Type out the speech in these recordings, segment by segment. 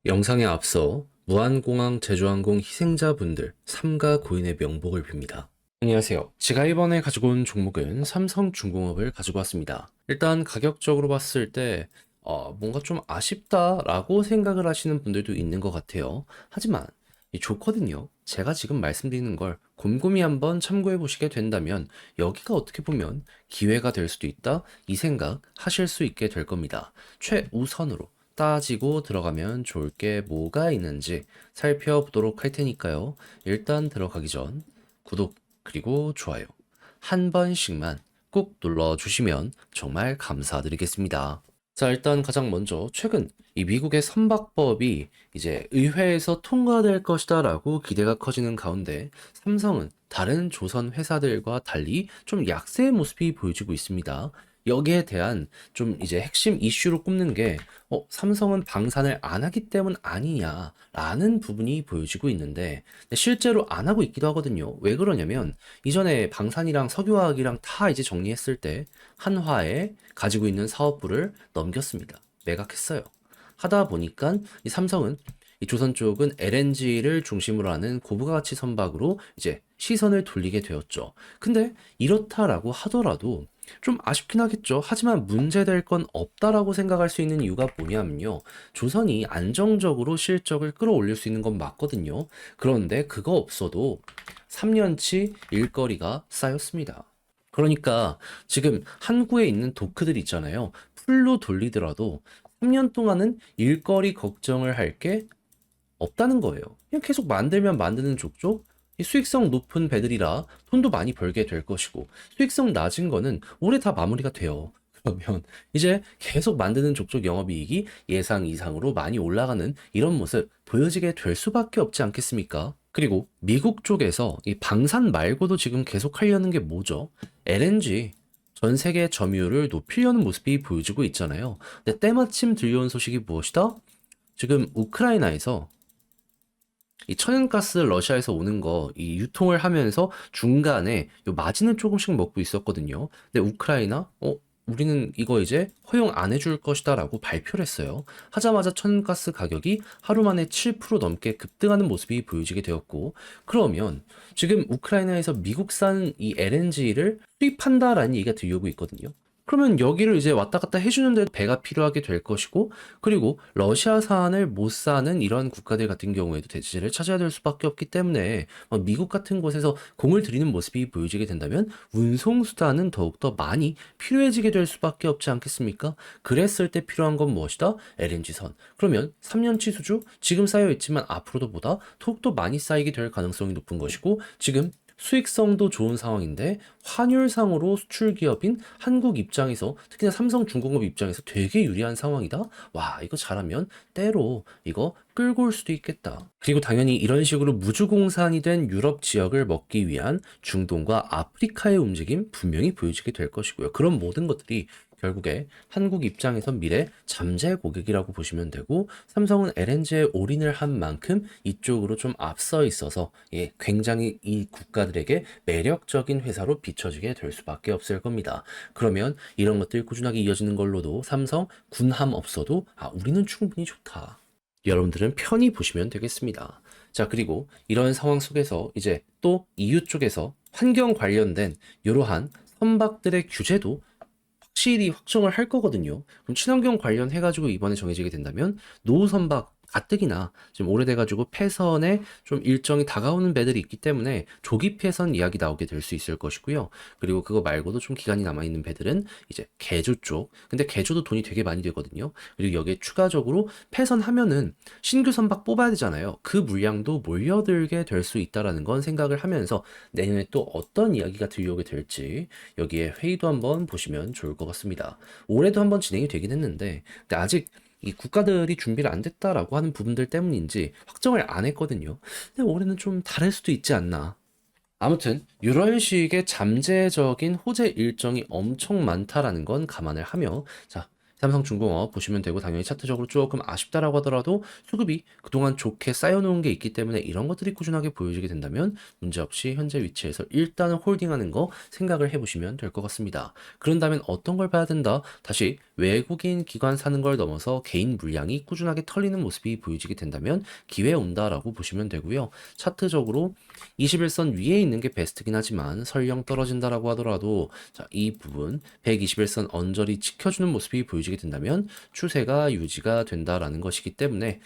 영상에 앞서 무한공항 제주항공 희생자분들 삼가 고인의 명복을 빕니다. 안녕하세요. 제가 이번에 가지고 온 종목은 삼성중공업을 가지고 왔습니다. 일단 가격적으로 봤을 때 뭔가 좀 아쉽다라고 생각을 하시는 분들도 있는 것 같아요. 하지만 좋거든요. 제가 지금 말씀드리는 걸 곰곰이 한번 참고해 보시게 된다면 여기가 어떻게 보면 기회가 될 수도 있다, 이 생각 하실 수 있게 될 겁니다. 최우선으로 따지고 들어가면 좋을 게 뭐가 있는지 살펴보도록 할 테니까요. 일단 들어가기 전 구독 그리고 좋아요 한 번씩만 꾹 눌러주시면 정말 감사드리겠습니다. 자, 일단 가장 먼저 최근 이 미국의 선박법이 이제 의회에서 통과될 것이다 라고 기대가 커지는 가운데 삼성은 다른 조선 회사들과 달리 좀 약세의 모습이 보여지고 있습니다. 여기에 대한 좀 이제 핵심 이슈로 꼽는 게 삼성은 방산을 안 하기 때문 아니냐라는 부분이 보여지고 있는데 실제로 안 하고 있기도 하거든요. 왜 그러냐면 이전에 방산이랑 석유화학이랑 다 이제 정리했을 때 한화에 가지고 있는 사업부를 넘겼습니다. 매각했어요. 하다 보니까 이 삼성은 이 조선 쪽은 LNG를 중심으로 하는 고부가 가치 선박으로 이제 시선을 돌리게 되었죠. 근데 이렇다라고 하더라도 좀 아쉽긴 하겠죠. 하지만 문제될 건 없다라고 생각할 수 있는 이유가 뭐냐면요. 조선이 안정적으로 실적을 끌어올릴 수 있는 건 맞거든요. 그런데 그거 없어도 3년치 일거리가 쌓였습니다. 그러니까 지금 항구에 있는 도크들 있잖아요. 풀로 돌리더라도 3년 동안은 일거리 걱정을 할 게 없다는 거예요. 그냥 계속 만들면 만드는 족족 이 수익성 높은 배들이라 돈도 많이 벌게 될 것이고 수익성 낮은 거는 올해 다 마무리가 돼요. 그러면 이제 계속 만드는 족족 영업이익이 예상 이상으로 많이 올라가는 이런 모습 보여지게 될 수밖에 없지 않겠습니까? 그리고 미국 쪽에서 이 방산 말고도 지금 계속 하려는 게 뭐죠? LNG. 전 세계 점유율을 높이려는 모습이 보여지고 있잖아요. 근데 때마침 들려온 소식이 무엇이다? 지금 우크라이나에서 이 천연가스 러시아에서 오는 거 이 유통을 하면서 중간에 요 마진을 조금씩 먹고 있었거든요. 근데 우크라이나 우리는 이거 이제 허용 안 해줄 것이다라고 발표를 했어요. 하자마자 천연가스 가격이 하루 만에 7% 넘게 급등하는 모습이 보여지게 되었고, 그러면 지금 우크라이나에서 미국산 이 LNG를 수입한다라는 얘기가 들려오고 있거든요. 그러면 여기를 이제 왔다 갔다 해주는데 배가 필요하게 될 것이고, 그리고 러시아산을 못 사는 이런 국가들 같은 경우에도 대체제를 찾아야 될 수밖에 없기 때문에 미국 같은 곳에서 공을 들이는 모습이 보여지게 된다면 운송수단은 더욱더 많이 필요해지게 될 수밖에 없지 않겠습니까? 그랬을 때 필요한 건 무엇이다? LNG선. 그러면 3년치 수주 지금 쌓여 있지만 앞으로도 보다 더욱더 많이 쌓이게 될 가능성이 높은 것이고, 지금 수익성도 좋은 상황인데 환율상으로 수출 기업인 한국 입장에서 특히나 삼성중공업 입장에서 되게 유리한 상황이다. 와, 이거 잘하면 때로 이거 끌고 올 수도 있겠다. 그리고 당연히 이런 식으로 무주공산이 된 유럽 지역을 먹기 위한 중동과 아프리카의 움직임 분명히 보여지게 될 것이고요. 그런 모든 것들이 결국에 한국 입장에서 미래 잠재 고객이라고 보시면 되고, 삼성은 LNG에 올인을 한 만큼 이쪽으로 좀 앞서 있어서 굉장히 이 국가들에게 매력적인 회사로 비춰지게 될 수밖에 없을 겁니다. 그러면 이런 것들이 꾸준하게 이어지는 걸로도 삼성 군함 없어도 우리는 충분히 좋다. 여러분들은 편히 보시면 되겠습니다. 자, 그리고 이런 상황 속에서 이제 또 EU 쪽에서 환경 관련된 이러한 선박들의 규제도 확실히 확정을 할 거거든요. 그럼 친환경 관련해가지고 이번에 정해지게 된다면 노선박 가뜩이나 지금 오래돼가지고 폐선에 좀 일정이 다가오는 배들이 있기 때문에 조기 폐선 이야기 나오게 될 수 있을 것이고요. 그리고 그거 말고도 좀 기간이 남아있는 배들은 이제 개조 쪽. 근데 개조도 돈이 되게 많이 되거든요. 그리고 여기에 추가적으로 폐선하면은 신규 선박 뽑아야 되잖아요. 그 물량도 몰려들게 될 수 있다라는 건 생각을 하면서 내년에 또 어떤 이야기가 들려오게 될지 여기에 회의도 한번 보시면 좋을 것 같습니다. 올해도 한번 진행이 되긴 했는데 근데 아직 이 국가들이 준비를 안 됐다라고 하는 부분들 때문인지 확정을 안 했거든요. 근데 올해는 좀 다를 수도 있지 않나. 아무튼 이런 식의 잠재적인 호재 일정이 엄청 많다라는 건 감안을 하며, 자, 삼성중공업 보시면 되고, 당연히 차트적으로 조금 아쉽다라고 하더라도 수급이 그동안 좋게 쌓여놓은 게 있기 때문에 이런 것들이 꾸준하게 보여지게 된다면 문제없이 현재 위치에서 일단은 홀딩하는 거 생각을 해보시면 될 것 같습니다. 그런다면 어떤 걸 봐야 된다? 다시 외국인 기관 사는 걸 넘어서 개인 물량이 꾸준하게 털리는 모습이 보여지게 된다면 기회 온다라고 보시면 되고요. 차트적으로 21선 위에 있는 게 베스트긴 하지만 설령 떨어진다라고 하더라도 자, 이 부분 121선 언저리 지켜주는 모습이 보여지게 된다면 추세가 유지가 된다라는 것이기 때문에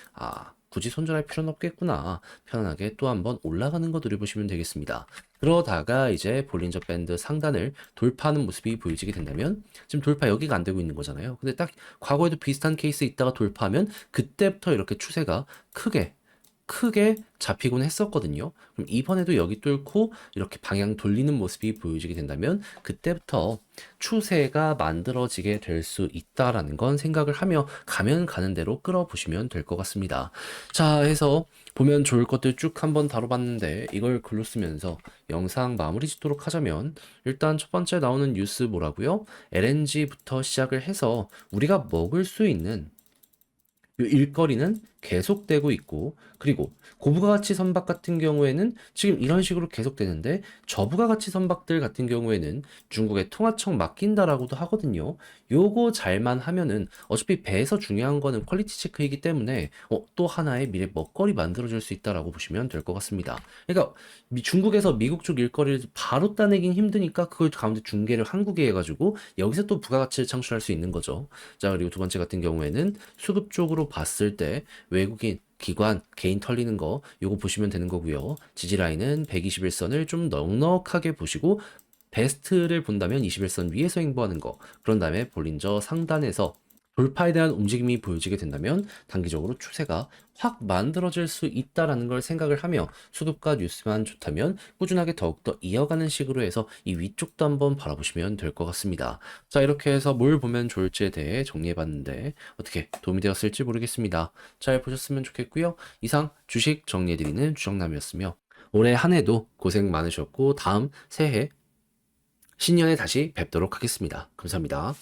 굳이 손절할 필요는 없겠구나. 편안하게 또 한번 올라가는 거 노려보시면 되겠습니다. 그러다가 이제 볼린저 밴드 상단을 돌파하는 모습이 보여지게 된다면 지금 돌파 여기가 안 되고 있는 거잖아요. 근데 딱 과거에도 비슷한 케이스 있다가 돌파하면 그때부터 이렇게 추세가 크게 잡히곤 했었거든요. 그럼 이번에도 여기 뚫고 이렇게 방향 돌리는 모습이 보여지게 된다면 그때부터 추세가 만들어지게 될 수 있다라는 건 생각을 하며 가면 가는 대로 끌어보시면 될 것 같습니다. 자, 해서 보면 좋을 것들 쭉 한번 다뤄봤는데 이걸 글로 쓰면서 영상 마무리 짓도록 하자면 일단 첫 번째 나오는 뉴스 뭐라고요? LNG부터 시작을 해서 우리가 먹을 수 있는 이 일거리는 계속되고 있고, 그리고 고부가가치 선박 같은 경우에는 지금 이런 식으로 계속되는데 저부가가치 선박들 같은 경우에는 중국의 통화청 맡긴다라고도 하거든요. 요거 잘만 하면은 어차피 배에서 중요한 거는 퀄리티 체크이기 때문에 또 하나의 미래 먹거리 만들어줄 수 있다라고 보시면 될 것 같습니다. 그러니까 중국에서 미국 쪽 일거리를 바로 따내긴 힘드니까 그걸 가운데 중개를 한국에 해가지고 여기서 또 부가가치를 창출할 수 있는 거죠. 자, 그리고 두 번째 같은 경우에는 수급 쪽으로 봤을 때 외국인 기관 개인 털리는 거 요거 보시면 되는 거고요. 지지라인은 121선을 좀 넉넉하게 보시고 베스트를 본다면 21선 위에서 행보하는 거, 그런 다음에 볼린저 상단에서 돌파에 대한 움직임이 보여지게 된다면 단기적으로 추세가 확 만들어질 수 있다라는 걸 생각을 하며 수급과 뉴스만 좋다면 꾸준하게 더욱더 이어가는 식으로 해서 이 위쪽도 한번 바라보시면 될 것 같습니다. 자, 이렇게 해서 뭘 보면 좋을지에 대해 정리해봤는데 어떻게 도움이 되었을지 모르겠습니다. 잘 보셨으면 좋겠고요. 이상 주식 정리해드리는 주정남이었으며 올해 한 해도 고생 많으셨고 다음 새해 신년에 다시 뵙도록 하겠습니다. 감사합니다.